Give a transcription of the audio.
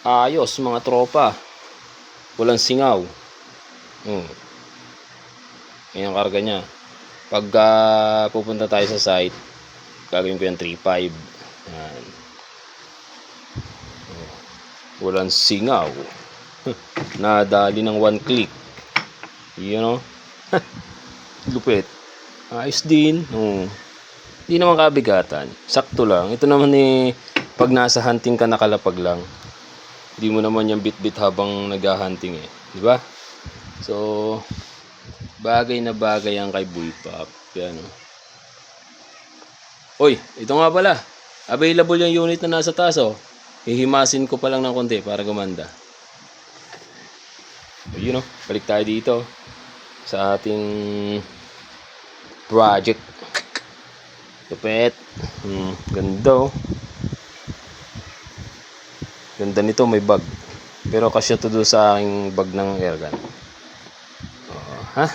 Ayos mga tropa. Walang singaw. Yan ang karga niya. Pagka pupunta tayo sa site, gagawin ko yung 3.5. Yan. Walang singaw. Nadali ng 1 click. You know? Lupit. Ayos din. Hindi naman kabigatan. Sakto lang. Ito naman pag nasa hunting ka nakalapag lang. Hindi mo naman yung bit-bit habang nag-hunting di ba? So, bagay na bagay ang kay Bullpup. Yan. Oy, ito nga pala. Available yung unit na nasa taas Hihimasin ko pa lang ng konti para gumanda. You know, balik tayo dito sa ating project. Lupit. Ganda Ganda nito, may bag. Pero kasya to doon sa aking bag ng airgun. Ha?